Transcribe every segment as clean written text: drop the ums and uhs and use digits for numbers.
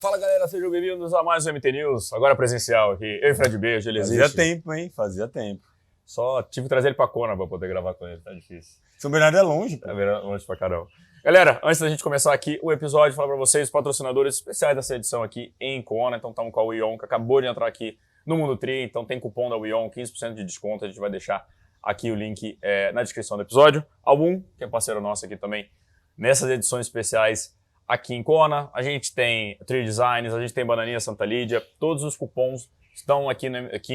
Fala galera, sejam bem-vindos a mais um MT News, agora presencial aqui. Eu e Fred Beijo, ele existe. Fazia tempo, hein? Fazia tempo. Só tive que trazer ele pra Kona pra poder gravar com ele, tá difícil. São Bernardo é longe, pô. Tá longe pra caramba. Galera, antes da gente começar aqui o episódio, falar pra vocês os patrocinadores especiais dessa edição aqui em Kona. Então estamos com a Wion, que acabou de entrar aqui no Mundo Tri, então tem cupom da Wion, 15% de desconto, a gente vai deixar aqui o link na descrição do episódio. Album, que é parceiro nosso aqui também, nessas edições especiais aqui em Kona. A gente tem Tree Designs, a gente tem Bananinha Santa Lídia, todos os cupons estão aqui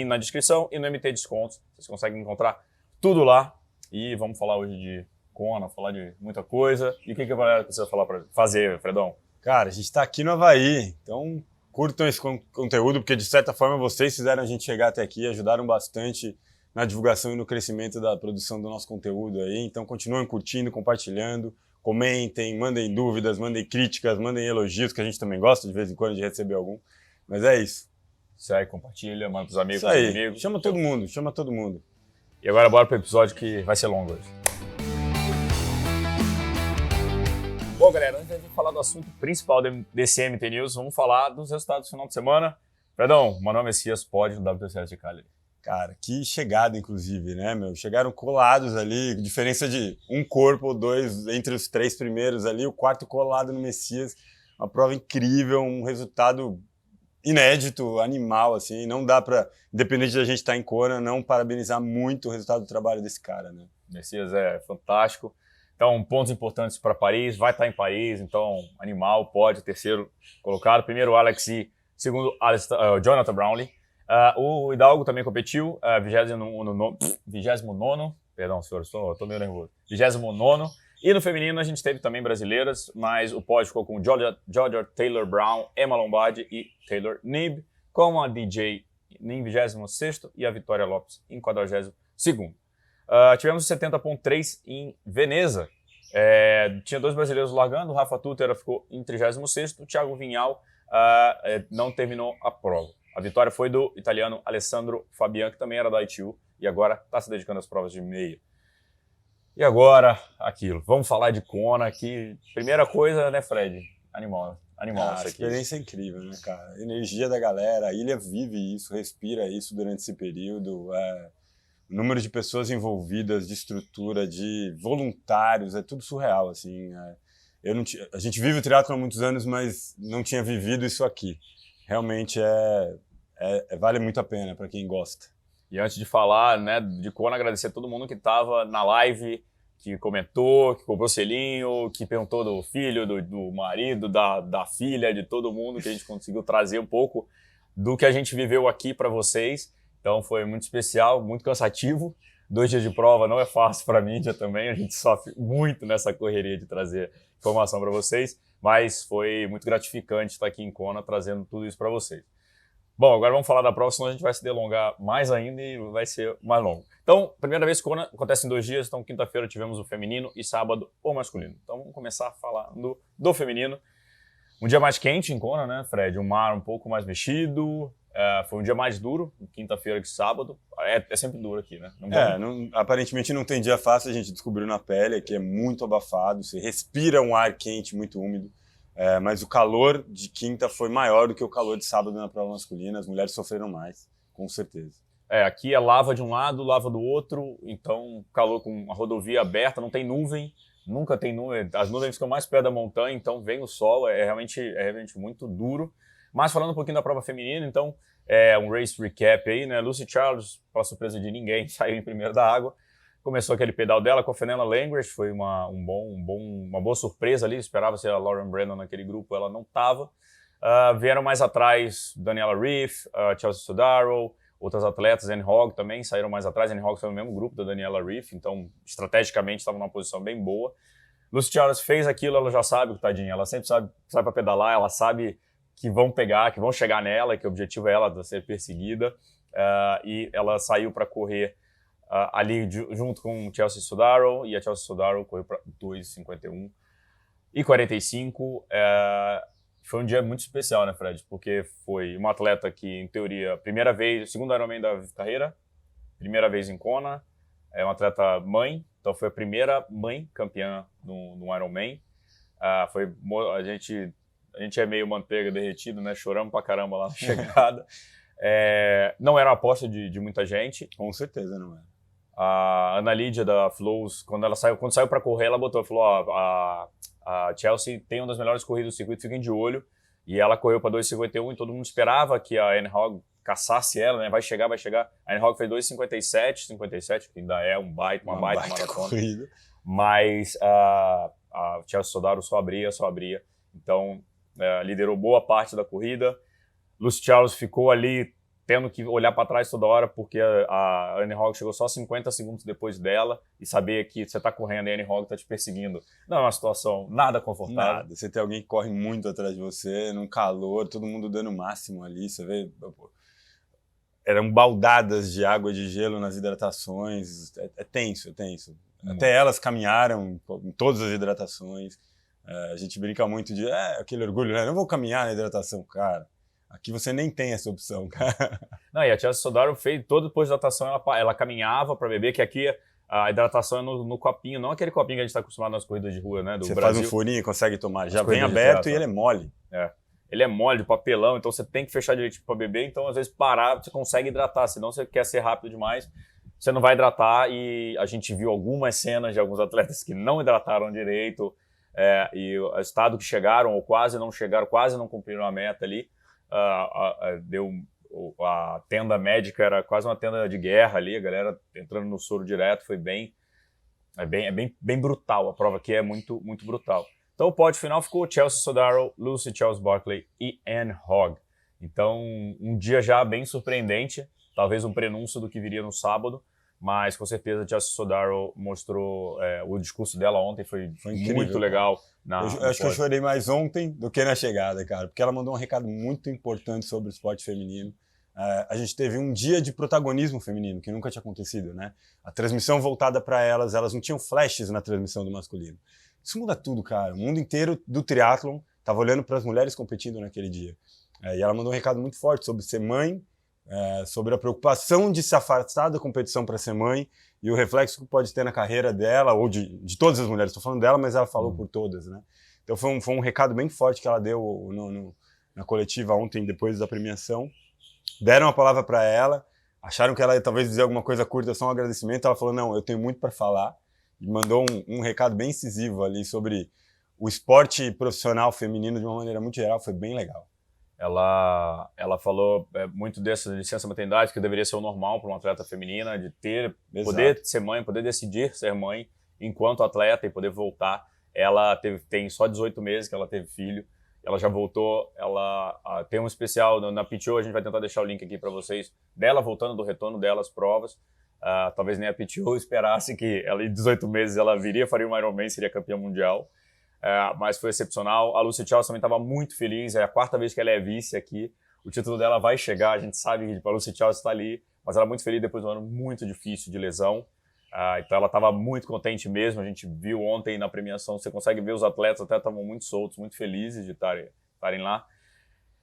na descrição e no MT Descontos. Vocês conseguem encontrar tudo lá. E vamos falar hoje de Kona, falar de muita coisa. E o que a galera precisa falar para fazer, Fredão? Cara, a gente tá aqui no Havaí, então curtam esse conteúdo, porque de certa forma vocês fizeram a gente chegar até aqui, ajudaram bastante na divulgação e no crescimento da produção do nosso conteúdo aí. Então continuem curtindo, compartilhando, comentem, mandem dúvidas, mandem críticas, mandem elogios, que a gente também gosta de vez em quando de receber algum. Mas é isso. Segue, compartilha, manda pros amigos, Isso aí, inimigos. chama todo mundo, chama todo mundo. E agora bora pro episódio que vai ser longo hoje. Bom, galera, antes de falar do assunto principal desse MT News, vamos falar dos resultados do final de semana. Fredão, Manuel Messias pode no WTCS de Cali. Cara, que chegada, inclusive, né, meu? Chegaram colados ali, diferença de um corpo ou dois entre os três primeiros ali, o quarto colado no Messias. Uma prova incrível, um resultado inédito, animal, assim. Não dá pra, independente da gente estar em Kona, não parabenizar muito o resultado do trabalho desse cara, né? Messias é fantástico. Então, pontos importantes para Paris, vai estar em Paris, então, animal, pode, terceiro colocado. Primeiro, Alex E, segundo, Jonathan Brownlee. O Hidalgo também competiu, 29º, perdão, senhor, estou meio nervoso, 29º. E no feminino a gente teve também brasileiras, mas o pódio ficou com Georgia Taylor Brown, Emma Lombardi e Taylor Knibb, com a DJ em 26º e a Vitória Lopes em 42º. Tivemos 70.3 em Veneza. Tinha dois brasileiros largando, o Rafa Tutera ficou em 36º, o Thiago Vinhal não terminou a prova. A vitória foi do italiano Alessandro Fabian, que também era da ITU, e agora está se dedicando às provas de meia. E agora, aquilo. Vamos falar de Kona, que primeira coisa, né, Fred? Animal isso aqui. Experiência incrível, né, cara? Energia da galera, a ilha vive isso, respira isso durante esse período. O número de pessoas envolvidas, de estrutura, de voluntários, é tudo surreal, assim. A gente vive o triatlon há muitos anos, mas não tinha vivido isso aqui. Realmente vale muito a pena para quem gosta. E antes de falar, né, de Kona, agradecer a todo mundo que estava na live, que comentou, que comprou selinho, que perguntou do filho, do marido, da filha, de todo mundo, que a gente conseguiu trazer um pouco do que a gente viveu aqui para vocês. Então foi muito especial, muito cansativo. 2 dias de prova não é fácil para a mídia também, a gente sofre muito nessa correria de trazer informação para vocês, mas foi muito gratificante estar aqui em Kona trazendo tudo isso para vocês. Bom, agora vamos falar da prova, senão a gente vai se delongar mais ainda e vai ser mais longo. Então, primeira vez que Kona acontece em 2 dias, então quinta-feira tivemos o feminino e sábado o masculino. Então vamos começar falando do feminino. Um dia mais quente em Kona, né, Fred? Um mar um pouco mais mexido. Foi um dia mais duro, quinta-feira que sábado. É sempre duro aqui, né? Aparentemente não tem dia fácil, a gente descobriu na pele, que é muito abafado, você respira um ar quente, muito úmido. Mas o calor de quinta foi maior do que o calor de sábado na prova masculina, as mulheres sofreram mais, com certeza. Aqui é lava de um lado, lava do outro, então calor com a rodovia aberta, não tem nuvem, nunca tem nuvem, as nuvens ficam mais perto da montanha, então vem o sol, é realmente muito duro. Mas falando um pouquinho da prova feminina, então, um race recap aí, né? Lucy Charles, para surpresa de ninguém, saiu em primeiro da água. Começou aquele pedal dela com a Fenella Langridge, foi uma boa surpresa ali, esperava ser a Lauren Brennan naquele grupo, ela não estava. Vieram mais atrás Daniela Ryf, Chelsea Sodaro, outras atletas, Anne Hogg também saíram mais atrás. Anne Hogg foi no mesmo grupo da Daniela Ryf, então estrategicamente estava numa posição bem boa. Lucy Charles fez aquilo, ela já sabe, tadinha, ela sempre sai para pedalar, ela sabe que vão pegar, que vão chegar nela, que o objetivo é ela ser perseguida, e ela saiu para correr ali junto com Chelsea Sodaro, e a Chelsea Sodaro correu para 2:51 e 45. Foi um dia muito especial, né, Fred? Porque foi uma atleta que, em teoria, segundo Ironman da carreira, primeira vez em Kona, é uma atleta mãe, então foi a primeira mãe campeã no Ironman. A gente a gente é meio manteiga derretido, né? Choramos pra caramba lá na chegada. Não era uma aposta de muita gente. Com certeza não era. A Ana Lídia da Flows, quando saiu para correr, ela falou, a Chelsea tem uma das melhores corridas do circuito, fiquem de olho. E ela correu para 2,51 e todo mundo esperava que a Anne Hogg caçasse ela, né? Vai chegar. A Anne Hogg fez 2,57, que ainda é uma baita maratona. Corrida. Mas a Chelsea Sodaro só abria. Então, liderou boa parte da corrida. Lucy Charles ficou ali tendo que olhar para trás toda hora, porque a Anne Hogg chegou só 50 segundos depois dela, e saber que você está correndo e a Anne Hogg está te perseguindo. Não é uma situação nada confortável. Nada. Você tem alguém que corre muito atrás de você, num calor, todo mundo dando o máximo ali, você vê... Eram baldadas de água de gelo nas hidratações, é tenso. Até elas caminharam em todas as hidratações. A gente brinca muito de aquele orgulho, né? Não vou caminhar na hidratação, cara. Aqui você nem tem essa opção, cara. Não, e a Chelsea Sodaro fez todo depois da hidratação, ela caminhava para beber, que aqui a hidratação é no copinho, não aquele copinho que a gente está acostumado nas corridas de rua, né, do você Brasil. Faz um furinho e consegue tomar, já vem aberto e ele é mole. Ele é mole, de papelão, então você tem que fechar direitinho para beber, então às vezes parar, você consegue hidratar, senão você quer ser rápido demais, você não vai hidratar. E a gente viu algumas cenas de alguns atletas que não hidrataram direito, e o estado que chegaram ou quase não chegaram, quase não cumpriram a meta ali. A tenda médica era quase uma tenda de guerra ali, a galera entrando no soro direto, foi bem brutal, a prova aqui é muito, muito brutal. Então o pódio final ficou Chelsea Sodaro, Lucy Charles Barkley e Anne Hogg. Então um dia já bem surpreendente, talvez um prenúncio do que viria no sábado, mas com certeza a Chelsea Sodaro mostrou, o discurso dela ontem foi incrível, muito legal. Eu acho que eu chorei mais ontem do que na chegada, cara, porque ela mandou um recado muito importante sobre o esporte feminino. A gente teve um dia de protagonismo feminino, que nunca tinha acontecido, né? A transmissão voltada para elas não tinham flashes na transmissão do masculino. Isso muda tudo, cara. O mundo inteiro do triatlon estava olhando para as mulheres competindo naquele dia. E ela mandou um recado muito forte sobre ser mãe, sobre a preocupação de se afastar da competição para ser mãe e o reflexo que pode ter na carreira dela, ou de todas as mulheres. Estou falando dela, mas ela falou por todas, né? Então foi um recado bem forte que ela deu na coletiva ontem, depois da premiação. Deram a palavra para ela, acharam que ela ia talvez dizer alguma coisa curta, só um agradecimento. Ela falou, não, eu tenho muito para falar. E mandou um recado bem incisivo ali sobre o esporte profissional feminino de uma maneira muito geral. Foi bem legal. Ela falou muito dessa licença maternidade, que deveria ser o normal para uma atleta feminina, de poder ser mãe, poder decidir ser mãe enquanto atleta e poder voltar. Ela tem só 18 meses que ela teve filho, ela já voltou, ela tem um especial na PTO, a gente vai tentar deixar o link aqui para vocês, dela voltando do retorno dela às provas. Talvez nem a PTO esperasse que ela em 18 meses ela faria um Ironman, seria campeã mundial. Mas foi excepcional. A Lucy Charles também estava muito feliz, é a 4ª vez que ela é vice aqui. O título dela vai chegar, a gente sabe que a Lucy Charles está ali, mas ela é muito feliz depois de um ano muito difícil de lesão. Então ela estava muito contente mesmo, a gente viu ontem na premiação, você consegue ver os atletas até estavam muito soltos, muito felizes de estarem lá.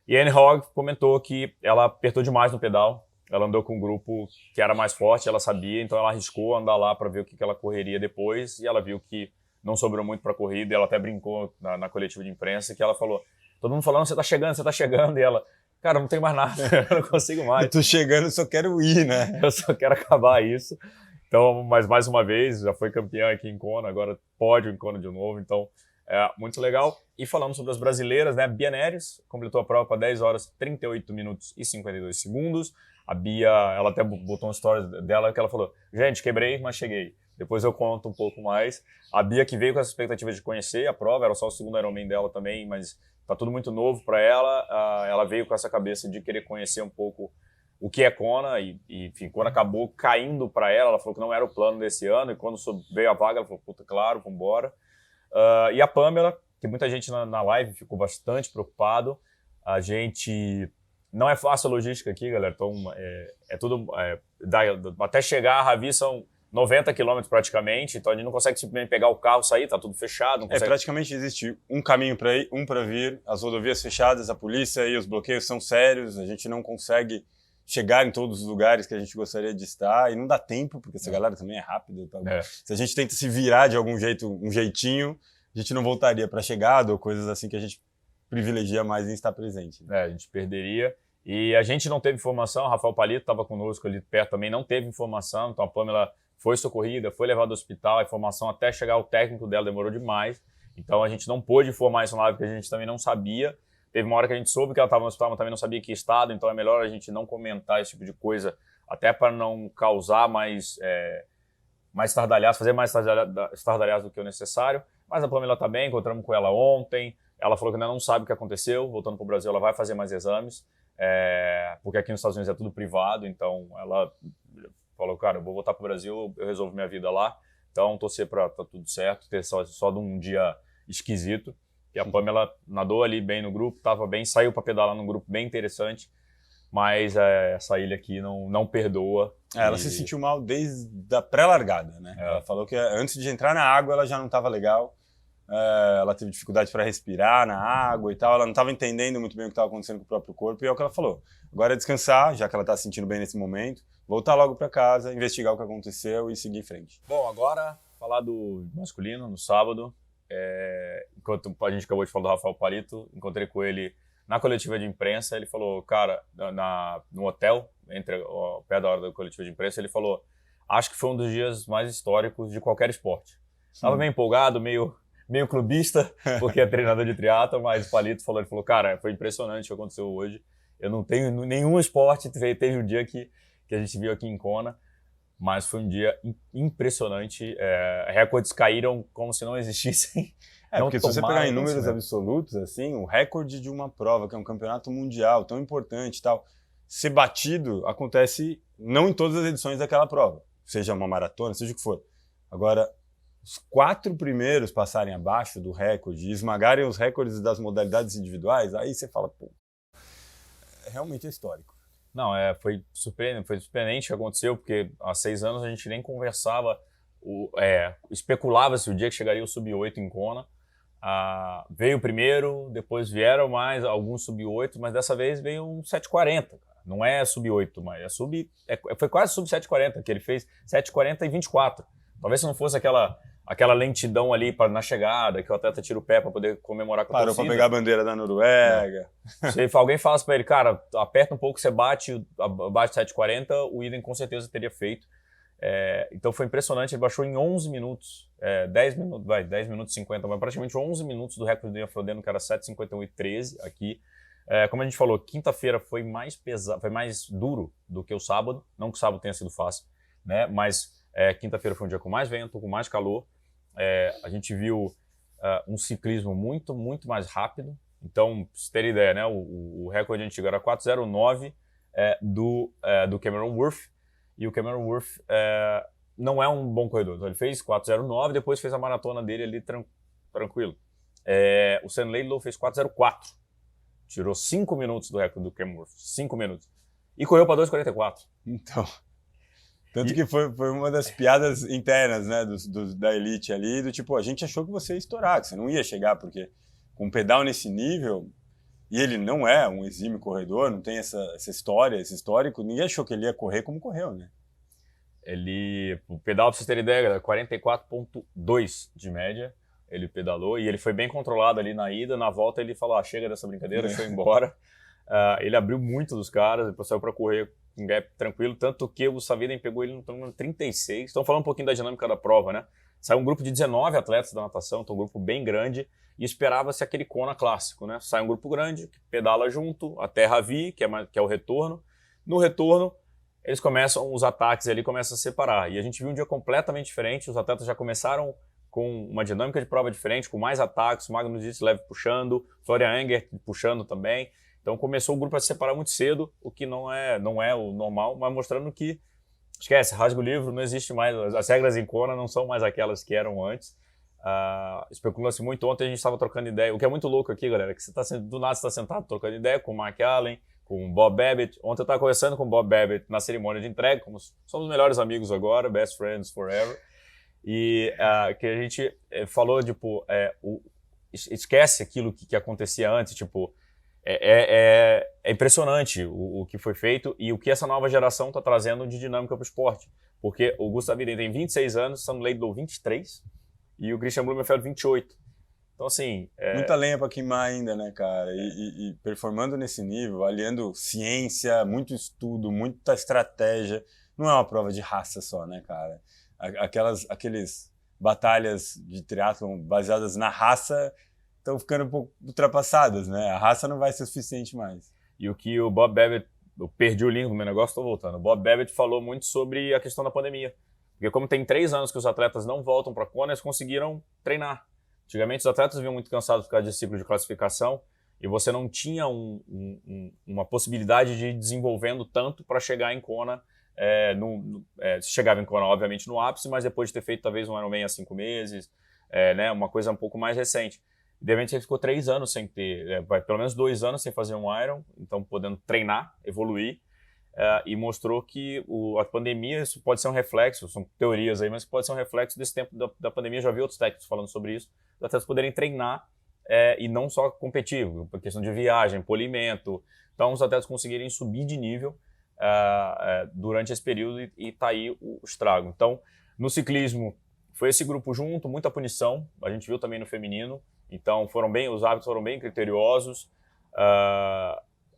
E a Anne Hogg comentou que ela apertou demais no pedal, ela andou com um grupo que era mais forte, ela sabia, então ela arriscou andar lá para ver o que ela correria depois, e ela viu que não sobrou muito para a corrida, e ela até brincou na coletiva de imprensa, que ela falou, todo mundo falando, você tá chegando, e ela, cara, não tem mais nada, eu não consigo mais. Eu tô chegando, eu só quero ir, né? Eu só quero acabar isso. Então, mas mais uma vez, já foi campeã aqui em Kona, agora pódio em Kona de novo, então muito legal. E falando sobre as brasileiras, né, Bia Neres completou a prova com 10 horas, 38 minutos e 52 segundos. A Bia, ela até botou uma história dela que ela falou, gente, quebrei, mas cheguei. Depois eu conto um pouco mais. A Bia que veio com essa expectativa de conhecer a prova, era só o segundo Ironman dela também, mas tá tudo muito novo para ela. Ela veio com essa cabeça de querer conhecer um pouco o que é Kona e enfim, quando acabou caindo para ela falou que não era o plano desse ano, e quando veio a vaga, ela falou, puta, claro, vambora. E a Pamela, que muita gente na live ficou bastante preocupado. A gente... Não é fácil a logística aqui, galera, então até chegar a Ravi são 90 quilômetros praticamente, então a gente não consegue simplesmente pegar o carro, sair, tá tudo fechado. Não consegue... Praticamente existe um caminho para ir, um para vir, as rodovias fechadas, a polícia e os bloqueios são sérios, a gente não consegue chegar em todos os lugares que a gente gostaria de estar, e não dá tempo, porque essa galera também é rápida. Tá? Se a gente tenta se virar de algum jeito, um jeitinho, a gente não voltaria para chegada ou coisas assim que a gente privilegia mais em estar presente. A gente perderia. E a gente não teve informação, o Rafael Palito estava conosco ali perto também, não teve informação, então a Pamela foi socorrida, foi levada ao hospital, a informação até chegar ao técnico dela demorou demais, então a gente não pôde informar isso na live, porque a gente também não sabia. Teve uma hora que a gente soube que ela estava no hospital, mas também não sabia que estado, então é melhor a gente não comentar esse tipo de coisa, até para não causar mais estardalhaço, fazer mais estardalhaço do que o necessário. Mas a Pamela está bem, encontramos com ela ontem, ela falou que ainda não sabe o que aconteceu, voltando para o Brasil ela vai fazer mais exames, porque aqui nos Estados Unidos é tudo privado, então ela falou, cara, eu vou voltar para o Brasil, eu resolvo minha vida lá, então torcer para tá tudo certo, ter só de um dia esquisito. E a Pamela nadou ali bem no grupo, estava bem, saiu para pedalar num grupo bem interessante, mas essa ilha aqui não perdoa. Ela se sentiu mal desde a pré-largada, né? Ela falou que antes de entrar na água ela já não estava legal, ela teve dificuldade para respirar na água e tal, ela não estava entendendo muito bem o que estava acontecendo com o próprio corpo, e é o que ela falou. Agora é descansar, já que ela está se sentindo bem nesse momento, voltar logo para casa, investigar o que aconteceu e seguir em frente. Bom, agora falar do masculino no sábado. Enquanto a gente acabou de falar do Rafael Palito, encontrei com ele na coletiva de imprensa, ele falou, cara, no hotel, perto da hora da coletiva de imprensa, ele falou, acho que foi um dos dias mais históricos de qualquer esporte. Estava meio empolgado, meio clubista, porque é treinador de triatlo, mas o Palito falou, ele falou, cara, foi impressionante o que aconteceu hoje. Eu não tenho nenhum esporte, teve um dia que a gente viu aqui em Kona, mas foi um dia impressionante. Recordes caíram como se não existissem. Porque se você pegar em números absolutos, assim, o recorde de uma prova, que é um campeonato mundial tão importante e tal, ser batido acontece não em todas as edições daquela prova, seja uma maratona, seja o que for. Agora, os 4 primeiros passarem abaixo do recorde e esmagarem os recordes das modalidades individuais, aí você fala, pô, realmente é histórico. Não, foi surpreendente o que aconteceu, porque há 6 anos a gente nem conversava, especulava-se o dia que chegaria o Sub-8 em Kona. Veio o primeiro, depois vieram mais alguns Sub-8, mas dessa vez veio um 7,40. Não é Sub-8, mas foi quase Sub-7,40, que ele fez 7,40 e 24. Talvez se não fosse aquela lentidão ali na chegada, que o atleta tira o pé para poder comemorar com a torcida. Parou para pegar a bandeira da Noruega. Se alguém falasse para ele, cara, aperta um pouco, você bate 7,40, o Iden com certeza teria feito. Então foi impressionante, ele baixou em 11 minutos, 10 minutos e 50, mas praticamente 11 minutos do recorde do Ian Frodeno, que era 7,51,13 aqui. Como a gente falou, quinta-feira foi mais pesado, foi mais duro do que o sábado, não que o sábado tenha sido fácil, né? Mas quinta-feira foi um dia com mais vento, com mais calor. A gente viu um ciclismo muito, muito mais rápido. Então, pra você ter ideia, né? O recorde antigo era 4,09 do Cameron Wurf. E o Cameron Wurf não é um bom corredor. Então, ele fez 4,09, depois fez a maratona dele ali tranquilo. O Sam Laidlow fez 4,04. Tirou 5 minutos do recorde do Cameron Wurf. 5 minutos. E correu para 2,44. Então... Tanto que foi uma das piadas internas, né, da elite ali, do tipo, a gente achou que você ia estourar, que você não ia chegar, porque com um pedal nesse nível, e ele não é um exímio corredor, não tem essa história, esse histórico, ninguém achou que ele ia correr como correu, né? O pedal, pra vocês terem ideia, era 44,2 de média, ele pedalou, e ele foi bem controlado ali na ida, na volta ele falou, chega dessa brincadeira, deixa eu ir embora. Ele abriu muito dos caras, depois saiu para correr um gap tranquilo, tanto que o Saviden pegou ele no 36. Estão falando um pouquinho da dinâmica da prova, né? Saiu um grupo de 19 atletas da natação, então um grupo bem grande, e esperava-se aquele Kona clássico, né? Sai um grupo grande, que pedala junto, até Ravi, que é o retorno. No retorno, os ataques ali começam a separar. E a gente viu um dia completamente diferente, os atletas já começaram com uma dinâmica de prova diferente, com mais ataques, o Magnus Ditlev puxando, Florian Engert puxando também. Então começou o grupo a se separar muito cedo, o que não é o normal, mas mostrando que, esquece, rasga o livro, não existe mais, as regras em Kona não são mais aquelas que eram antes. Especula-se muito, ontem a gente estava trocando ideia, o que é muito louco aqui, galera, que do nada você está sentado trocando ideia com o Mark Allen, com o Bob Babbitt. Ontem eu estava conversando com o Bob Babbitt na cerimônia de entrega, como somos melhores amigos agora, best friends forever, e que a gente falou, tipo, esquece aquilo que acontecia antes, tipo, é impressionante o que foi feito e o que essa nova geração está trazendo de dinâmica para o esporte. Porque o Gustav Iden tem 26 anos, Sam Laidlow 23 e o Christian Blumenfeld 28. Então, assim... Muita lenha para queimar ainda, né, cara? E performando nesse nível, aliando ciência, muito estudo, muita estratégia. Não é uma prova de raça só, né, cara? Aqueles batalhas de triatlon baseadas na raça estão ficando um pouco ultrapassadas, né? A raça não vai ser suficiente mais. E o que o Bob Babbitt, eu perdi o link do meu negócio, estou voltando. O Bob Babbitt falou muito sobre a questão da pandemia. Porque como tem 3 anos que os atletas não voltam para a Kona, eles conseguiram treinar. Antigamente os atletas vinham muito cansados por causa de ciclo de classificação e você não tinha uma possibilidade de ir desenvolvendo tanto para chegar em Kona. Chegava em Kona, obviamente, no ápice, mas depois de ter feito talvez um Ironman há 5 meses, né, uma coisa um pouco mais recente. De repente ele ficou 3 anos sem ter, pelo menos 2 anos sem fazer um Iron, então podendo treinar, evoluir, e mostrou que a pandemia, isso pode ser um reflexo, são teorias aí, mas pode ser um reflexo desse tempo da pandemia. Já vi outros técnicos falando sobre isso, os atletas poderem treinar e não só competir, por questão de viagem, polimento. Então os atletas conseguirem subir de nível durante esse período e tá aí o estrago. Então, no ciclismo, foi esse grupo junto, muita punição, a gente viu também no feminino, então os árbitros foram bem criteriosos,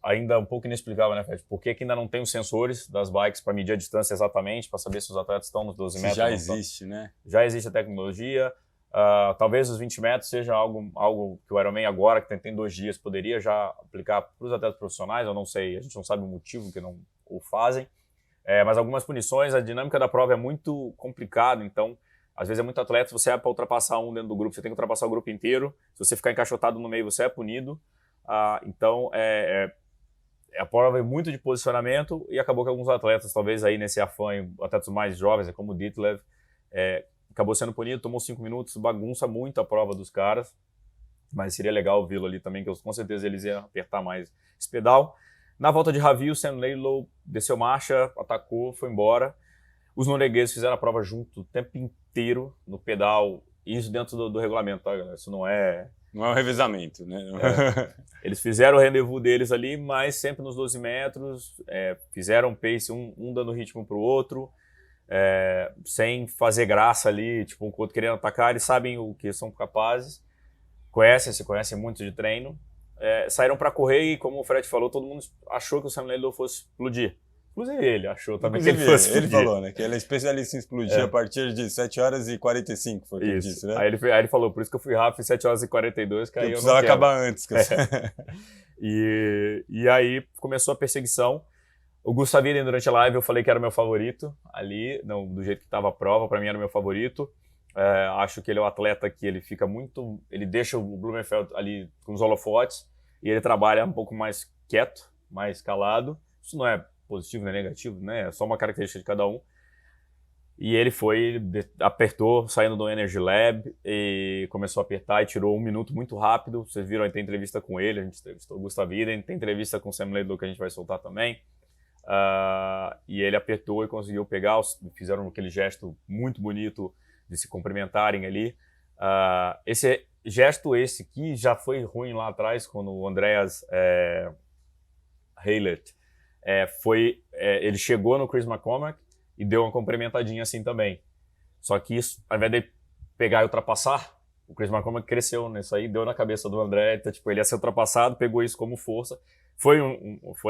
ainda um pouco inexplicável, né, Fred? Por que ainda não tem os sensores das bikes para medir a distância exatamente, para saber se os atletas estão nos 12 metros? Já existe, né? Já existe a tecnologia. Talvez os 20 metros seja algo que o Ironman agora, que tem 2 dias, poderia já aplicar para os atletas profissionais, eu não sei, a gente não sabe o motivo que não o fazem. Mas algumas punições, a dinâmica da prova é muito complicada, então às vezes é muito atleta, se você é para ultrapassar um dentro do grupo, você tem que ultrapassar o grupo inteiro, se você ficar encaixotado no meio, você é punido. Então a prova é muito de posicionamento e acabou que alguns atletas, talvez aí nesse afã, atletas mais jovens, como o Ditlev, acabou sendo punido, tomou 5 minutos, bagunça muito a prova dos caras, mas seria legal vê-lo ali também, que com certeza eles iam apertar mais esse pedal. Na volta de Ravi, o Sam Laidlaw desceu marcha, atacou, foi embora. Os noruegueses fizeram a prova junto o tempo inteiro no pedal, isso dentro do regulamento, tá, galera? Isso não é... Não é um revezamento, né? Eles fizeram o rendezvous deles ali, mas sempre nos 12 metros, fizeram um pace, um dando ritmo para o outro, sem fazer graça ali, tipo um com o outro querendo atacar. Eles sabem o que são capazes, se conhecem muito de treino, saíram para correr e, como o Fred falou, todo mundo achou que o Sam Laidlaw fosse explodir. Inclusive ele achou também que ele fosse explodir. Ele falou, né, que ele é especialista em explodir a partir de 7h45, foi o que ele disse, né? Aí ele falou, por isso que eu fui rápido, 7h42, que aí eu precisava acabar antes. E aí começou a perseguição. O Gustavinen, durante a live, eu falei que era o meu favorito ali, não, do jeito que estava a prova, para mim era o meu favorito. Acho que ele é um atleta que ele fica muito... Ele deixa o Blumenfeld ali com os holofotes e ele trabalha um pouco mais quieto, mais calado. Isso não é positivo, não é negativo, né? É só uma característica de cada um. E ele apertou, saindo do Energy Lab, e começou a apertar e tirou 1 minuto muito rápido. Vocês viram, tem entrevista com ele, a gente entrevistou o Gustavinen, tem entrevista com o Sam Laidlaw que a gente vai soltar também. E ele apertou e conseguiu pegar, fizeram aquele gesto muito bonito de se cumprimentarem ali. Esse gesto que já foi ruim lá atrás, quando o Andreas Heilert ele chegou no Chris McCormack e deu uma cumprimentadinha assim também. Só que isso, ao invés de pegar e ultrapassar, o Chris McCormack cresceu nisso aí, deu na cabeça do André, então, tipo, ele ia ser ultrapassado, pegou isso como força. Foi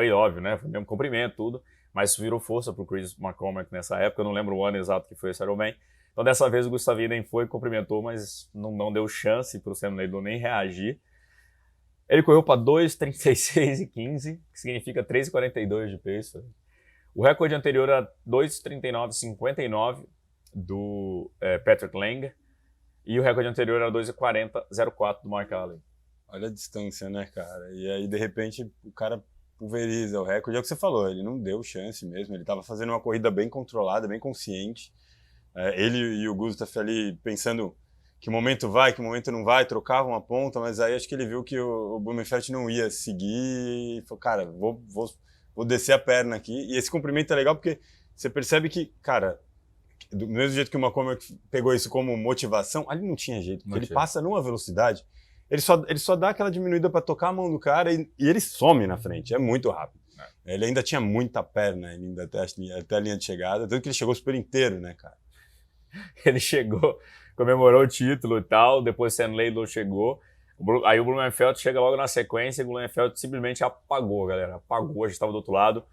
óbvio, né? Foi mesmo cumprimento, tudo, mas isso virou força pro Chris McCormack nessa época, eu não lembro o ano exato que foi esse Ironman. Então dessa vez o Gustavinen foi, cumprimentou, mas não deu chance pro Sam Laidlaw nem reagir. Ele correu para 2:36:15, que significa 3:42 de pace. O recorde anterior era 2:39:59 do Patrick Lange, e o recorde anterior era 2:40:04 do Mark Allen. Olha a distância, né, cara? E aí, de repente, o cara pulveriza o recorde. É o que você falou, ele não deu chance mesmo. Ele estava fazendo uma corrida bem controlada, bem consciente. Ele e o Gustav ali pensando que momento vai, que momento não vai, trocavam a ponta, mas aí acho que ele viu que o Blumenfeld não ia seguir e falou, cara, vou descer a perna aqui. E esse cumprimento é legal porque você percebe que, cara, do mesmo jeito que o McCormack pegou isso como motivação, ali não tinha jeito, porque ele passa numa velocidade, ele só dá aquela diminuída para tocar a mão do cara e ele some na frente, é muito rápido. Ele ainda tinha muita perna ainda até a linha de chegada, tanto que ele chegou super inteiro, né, cara? Ele chegou, comemorou o título e tal, depois Sam Laidlaw chegou, Aí o Blumenfeld chega logo na sequência e o Blumenfeld simplesmente apagou, galera. Apagou, a gente estava do outro lado.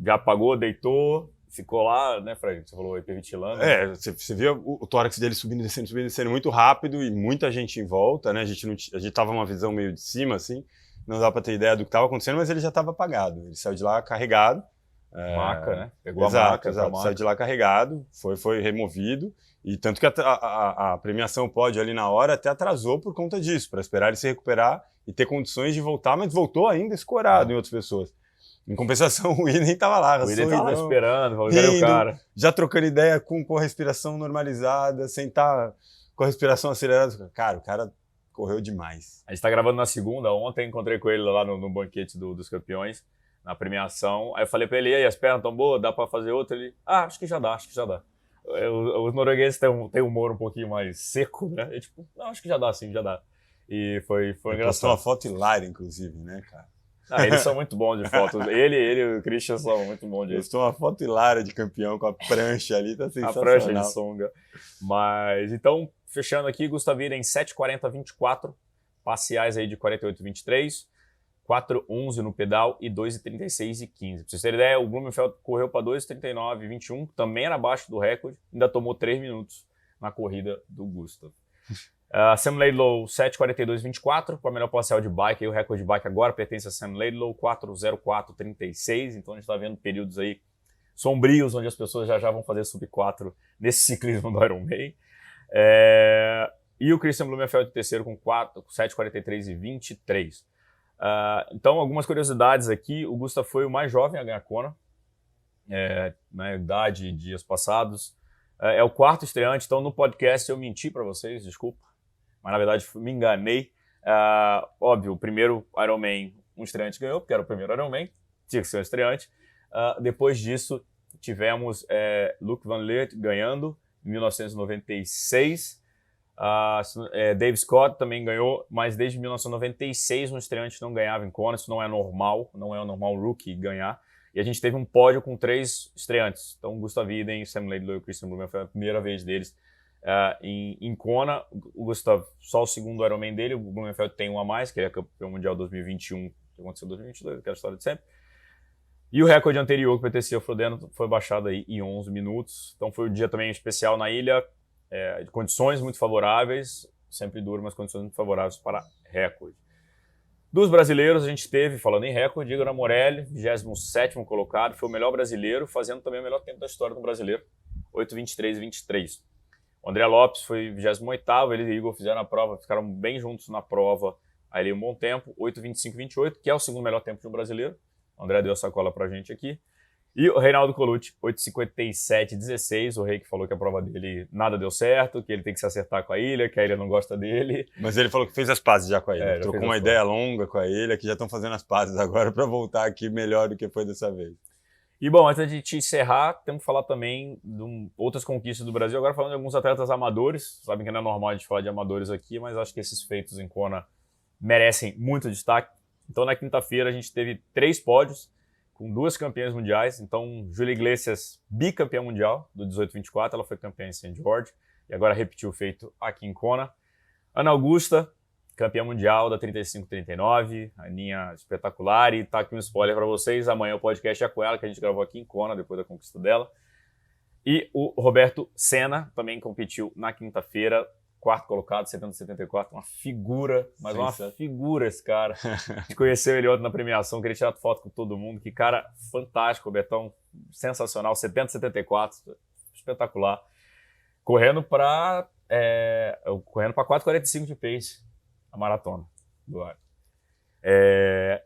Já apagou, deitou, ficou lá, né, Fred? Você falou hiperventilando. Você via o tórax dele subindo e descendo muito rápido e muita gente em volta, né? A gente tava uma visão meio de cima, assim, não dá para ter ideia do que estava acontecendo, mas ele já estava apagado. Ele saiu de lá carregado. Maca, né? Pegou exato, a maca. Exato. Saiu de lá carregado, foi removido. E tanto que a premiação pódio ali na hora até atrasou por conta disso, para esperar ele se recuperar e ter condições de voltar, mas voltou ainda escorado em outras pessoas. Em compensação, o Idem estava lá, o Idem estava lá esperando, falou, cadê o cara? Já trocando ideia com a respiração normalizada, sem estar com a respiração acelerada. Cara, o cara correu demais. A gente está gravando na segunda, ontem encontrei com ele lá no banquete dos campeões, na premiação. Aí eu falei para ele, e aí, as pernas estão boas, dá para fazer outra? Ele, acho que já dá. Os noruegueses têm um humor um pouquinho mais seco, né? E, tipo, não, acho que já dá, sim, já dá. E foi engraçado. Postou uma foto hilária, inclusive, né, cara? Eles são muito bons de fotos. Ele e o Christian são muito bons de... Postou uma foto hilária de campeão com a prancha ali, tá sensacional. A prancha de Songa. Mas, então, fechando aqui, Gustav Iden 7:40.24, parciais aí de 48.23, 4:11 no pedal e 2:36.15. Pra vocês terem ideia, o Blumenfeld correu para 2:39.21, também era abaixo do recorde, ainda tomou 3 minutos na corrida do Gustav. Sam Laidlow 7:42.24, com a melhor parcial de bike, aí o recorde de bike agora pertence a Sam Laidlow, 4:04.36, então a gente está vendo períodos aí sombrios, onde as pessoas já vão fazer sub 4 nesse ciclismo do Ironman. E o Christian Blumenfeld em terceiro com 7:43.23. Então, algumas curiosidades aqui. O Gustav foi o mais jovem a ganhar Kona, na idade e dias passados. É o quarto estreante, então no podcast eu menti para vocês, desculpa, mas na verdade me enganei. Óbvio, o primeiro Ironman, um estreante ganhou, porque era o primeiro Ironman, tinha que ser um estreante. Depois disso, tivemos Luc Van Leert ganhando, em 1996. Dave Scott também ganhou, mas desde 1996 um estreante não ganhava em Kona. Isso não é normal rookie ganhar. E a gente teve um pódio com 3 estreantes. Então, Gustav Iden, Sam Laidlow e o Christian Blumenfeld foi a primeira vez deles em Kona. O Gustav, só o segundo Ironman dele. O Blumenfeld tem um a mais, que é campeão mundial 2021, que aconteceu em 2022, aquela história de sempre. E o recorde anterior que pertencia ao Frodeno foi baixado aí em 11 minutos. Então, foi um dia também especial na ilha. De condições muito favoráveis, sempre duro, mas condições muito favoráveis para recorde. Dos brasileiros, a gente teve, falando em recorde, Igor Amorelli, 27º colocado, foi o melhor brasileiro, fazendo também o melhor tempo da história do brasileiro, 8:23.23. O André Lopes foi 28º, ele e o Igor fizeram a prova, ficaram bem juntos na prova, aí ele um bom tempo, 8:25.28, que é o segundo melhor tempo de um brasileiro. O André deu a sacola pra gente aqui. E o Reinaldo Colucci, 8:57.16, o rei que falou que a prova dele nada deu certo, que ele tem que se acertar com a ilha, que a ilha não gosta dele. Mas ele falou que fez as pazes já com a ilha, trocou uma ideia longa com a ilha, que já estão fazendo as pazes agora para voltar aqui melhor do que foi dessa vez. E bom, antes de te encerrar, temos que falar também de outras conquistas do Brasil, agora falando de alguns atletas amadores. Sabem que não é normal a gente falar de amadores aqui, mas acho que esses feitos em Kona merecem muito destaque. Então na quinta-feira a gente teve 3 pódios, com 2 campeãs mundiais. Então, Júlia Iglesias, bicampeã mundial do 18-24, ela foi campeã em St. George e agora repetiu o feito aqui em Kona. Ana Augusta, campeã mundial da 35-39, Aninha espetacular, e tá aqui um spoiler para vocês, amanhã o podcast é com ela, que a gente gravou aqui em Kona, depois da conquista dela. E o Roberto Senna também competiu na quinta-feira, 4º colocado, 70-74, uma figura, mas uma figura esse cara. A gente conheceu ele ontem na premiação, queria tirar foto com todo mundo, que cara fantástico, o Betão, sensacional, 70-74, espetacular. Correndo para 4:45 de pace, a maratona do ar.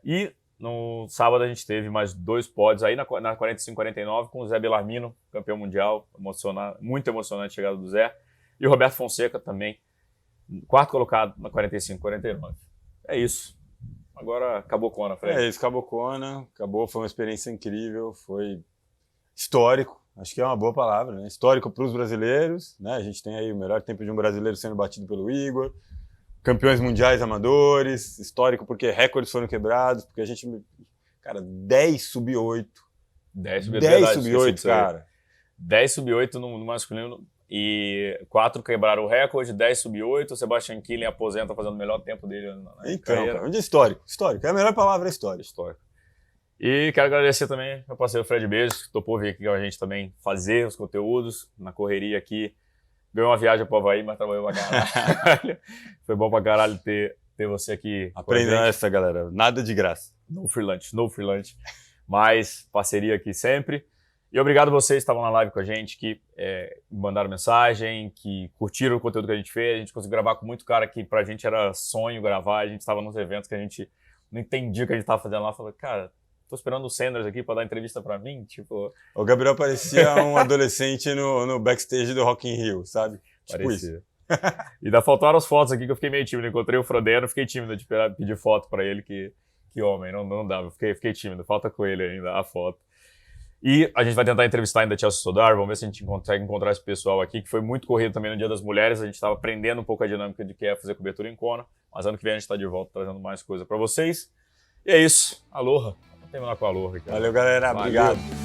E no sábado a gente teve mais 2 pódios aí na 45-49 com o Zé Belarmino, campeão mundial, muito emocionante a chegada do Zé. E o Roberto Fonseca também, 4º colocado na 45-49. É isso. Agora acabou Kona, Fred. É isso, acabou Kona. Acabou, foi uma experiência incrível, foi histórico. Acho que é uma boa palavra, né? Histórico para os brasileiros, né? A gente tem aí o melhor tempo de um brasileiro sendo batido pelo Igor. Campeões mundiais amadores. Histórico porque recordes foram quebrados, porque a gente... Cara, 10 sub-8. 10 sub-8, cara. 10 sub-8 no masculino. e 4 quebraram o recorde, 10 sub-8, o Sebastian Kienle aposenta fazendo o melhor tempo dele na Então, carreira. cara, um dia histórico. Histórico. É a melhor palavra, histórico. Histórico. E quero agradecer também meu parceiro Fred Bezos, que topou vir aqui com a gente também fazer os conteúdos na correria aqui. Ganhou uma viagem pro Havaí, mas trabalhou pra caralho. Foi bom pra caralho ter você aqui. Aprendam essa, galera. Nada de graça. No free lunch. Mas parceria aqui sempre. E obrigado a vocês que estavam na live com a gente, que mandaram mensagem, que curtiram o conteúdo que a gente fez. A gente conseguiu gravar com muito cara que pra gente era sonho gravar. A gente estava nos eventos que a gente não entendia o que a gente estava fazendo lá. Falou, cara, tô esperando o Sanders aqui para dar entrevista para mim. Tipo... O Gabriel parecia um adolescente no backstage do Rock in Rio, sabe? Tipo Parecia. isso. E ainda faltaram as fotos aqui que eu fiquei meio tímido. Encontrei o Frodeno, fiquei tímido de pedir foto para ele, que homem, não dava. Fiquei tímido, falta com ele ainda a foto. E a gente vai tentar entrevistar ainda a Chelsea Sodar, vamos ver se a gente consegue encontrar esse pessoal aqui, que foi muito corrido também no Dia das Mulheres, a gente estava aprendendo um pouco a dinâmica de que é fazer cobertura em Kona, mas ano que vem a gente está de volta trazendo mais coisa para vocês. E é isso, aloha. Vamos terminar com aloha aqui. Valeu, galera. Valeu. Obrigado.